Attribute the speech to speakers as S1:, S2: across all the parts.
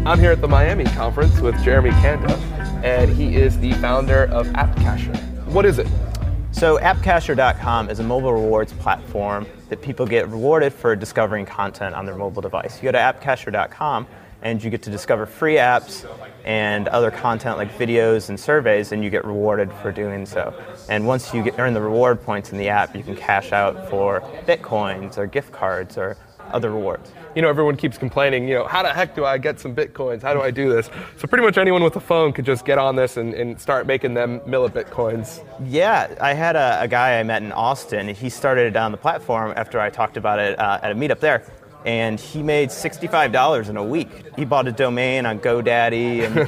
S1: I'm here at the Miami conference with Jeremy Kanda, and he is the founder of AppCasher. What is it?
S2: So AppCasher.com is a mobile rewards platform that people get rewarded for discovering content on their mobile device. You go to AppCasher.com and you get to discover free apps and other content like videos and surveys, and you get rewarded for doing so. And once you earn the reward points in the app, you can cash out for Bitcoins or gift cards or other rewards.
S1: You know, everyone keeps complaining, how the heck do I get some Bitcoins? How do I do this? So pretty much anyone with a phone could just get on this and start making them Bitcoins.
S2: Yeah, I had a guy I met in Austin. He started on the platform after I talked about it at a meetup there. And he made $65 in a week. He bought a domain on GoDaddy and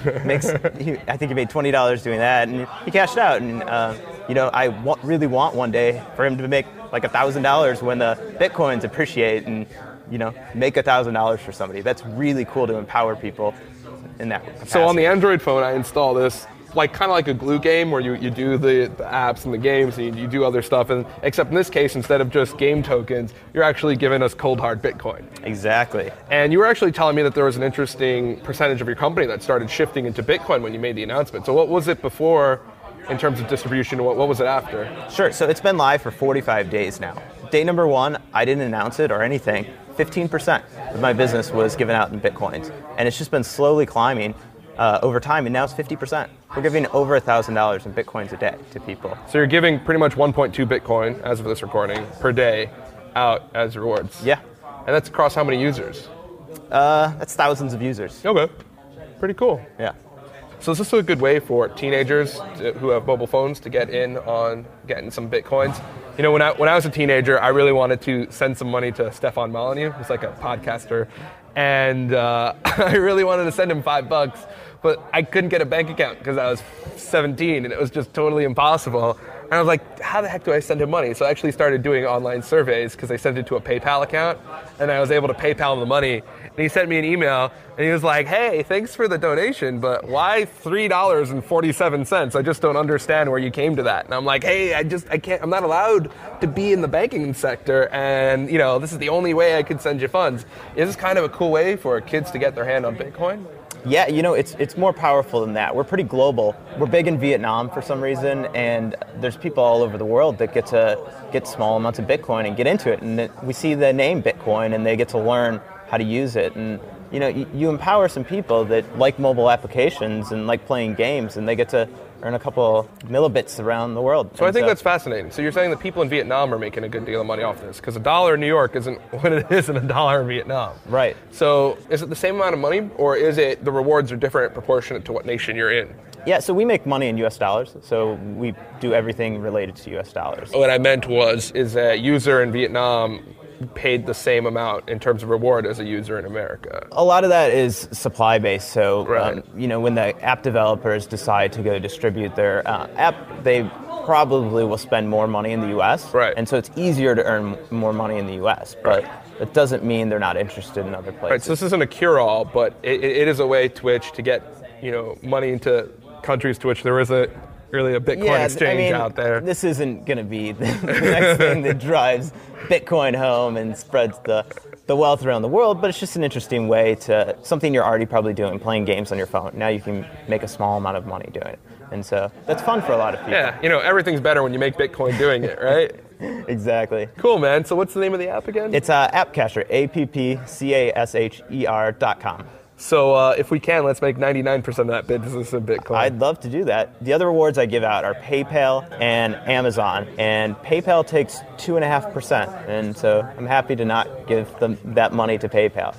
S2: I think he made $20 doing that, and he cashed out. And I really want one day for him to make like $1,000 when the Bitcoins appreciate, and make $1,000 for somebody. That's really cool to empower people in that capacity.
S1: So on the Android phone, I install this, kind of like a glue game where you do the apps and the games and you do other stuff, and except in this case, instead of just game tokens, you're actually giving us cold hard Bitcoin.
S2: Exactly.
S1: And you were actually telling me that there was an interesting percentage of your company that started shifting into Bitcoin when you made the announcement. So what was it before in terms of distribution? What was it after?
S2: Sure, so it's been live for 45 days now. Day number one, I didn't announce it or anything. 15% of my business was given out in Bitcoins. And it's just been slowly climbing over time, and now it's 50%. We're giving over $1,000 in Bitcoins a day to people.
S1: So you're giving pretty much 1.2 Bitcoin, as of this recording, per day out as rewards.
S2: Yeah.
S1: And that's across how many users?
S2: That's thousands of users.
S1: Okay. Pretty cool.
S2: Yeah.
S1: So is this a good way for teenagers who have mobile phones to get in on getting some Bitcoins? When I was a teenager, I really wanted to send some money to Stefan Molyneux, who's like a podcaster, and I really wanted to send him $5, but I couldn't get a bank account because I was 17, and it was just totally impossible. And I was like, how the heck do I send him money? So I actually started doing online surveys because I sent it to a PayPal account, and I was able to PayPal him the money. And he sent me an email, and he was like, hey, thanks for the donation, but why $3.47? I just don't understand where you came to that. And I'm like, hey, I'm not allowed to be in the banking sector, and this is the only way I could send you funds. Is this kind of a cool way for kids to get their hand on Bitcoin?
S2: Yeah, it's more powerful than that. We're pretty global. We're big in Vietnam for some reason, and there's people all over the world that get to get small amounts of Bitcoin and get into it. And we see the name Bitcoin, and they get to learn how to use it. And you empower some people that like mobile applications and like playing games, and they get to earn a couple millibits around the world.
S1: So I think that's fascinating. So you're saying that people in Vietnam are making a good deal of money off this, because $1 in New York isn't what it is in $1 in Vietnam.
S2: Right.
S1: So is it the same amount of money, or is it the rewards are different proportionate to what nation you're in?
S2: Yeah, so we make money in US dollars, so we do everything related to US dollars.
S1: What I meant is a user in Vietnam paid the same amount in terms of reward as a user in America.
S2: A lot of that is supply based. So,
S1: right.
S2: When the app developers decide to go distribute their app, they probably will spend more money in the U.S.
S1: Right.
S2: And so it's easier to earn more money in the U.S. But it doesn't mean they're not interested in other places.
S1: Right. So this isn't a cure-all, but it is a way to which to get money into countries to which there is really a Bitcoin exchange out there.
S2: This isn't going to be the next thing that drives Bitcoin home and spreads the wealth around the world, but it's just an interesting way to, something you're already probably doing, playing games on your phone. Now you can make a small amount of money doing it. And so that's fun for a lot of people.
S1: Yeah, everything's better when you make Bitcoin doing it, right?
S2: Exactly.
S1: Cool, man. So what's the name of the app again?
S2: It's AppCasher, AppCasher.com.
S1: So if we can, let's make 99% of that business in Bitcoin.
S2: I'd love to do that. The other rewards I give out are PayPal and Amazon, and PayPal takes 2.5%, and so I'm happy to not give them that money to PayPal.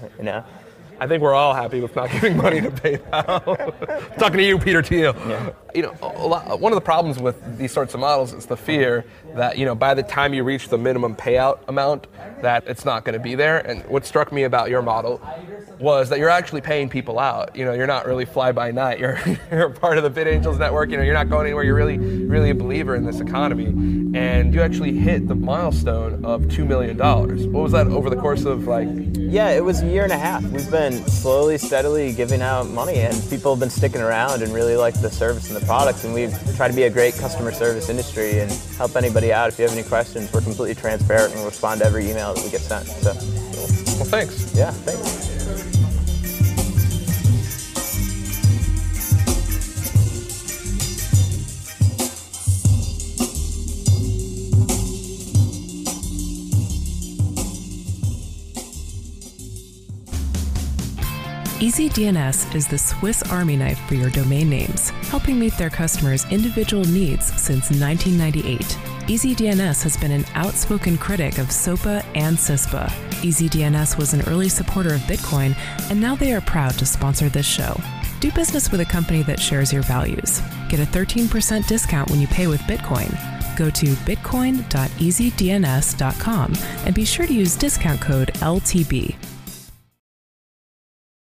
S1: I think we're all happy with not giving money to PayPal. Talking to you, Peter Thiel.
S2: Yeah.
S1: One of the problems with these sorts of models is the fear that, by the time you reach the minimum payout amount, that it's not going to be there. And what struck me about your model was that you're actually paying people out. You're not really fly by night. You're part of the BitAngels network. You're not going anywhere. You're really a believer in this economy. And you actually hit the milestone of $2 million. What was that over the course of
S2: Yeah, it was a year and a half. We've been slowly, steadily giving out money, and people have been sticking around and really like the service and the products, and we try to be a great customer service industry and help anybody out. If you have any questions, we're completely transparent and we'll respond to every email that we get sent. So,
S1: well, thanks.
S2: Yeah, thanks.
S3: EasyDNS is the Swiss Army knife for your domain names, helping meet their customers' individual needs since 1998. EasyDNS has been an outspoken critic of SOPA and CISPA. EasyDNS was an early supporter of Bitcoin, and now they are proud to sponsor this show. Do business with a company that shares your values. Get a 13% discount when you pay with Bitcoin. Go to bitcoin.easydns.com and be sure to use discount code LTB.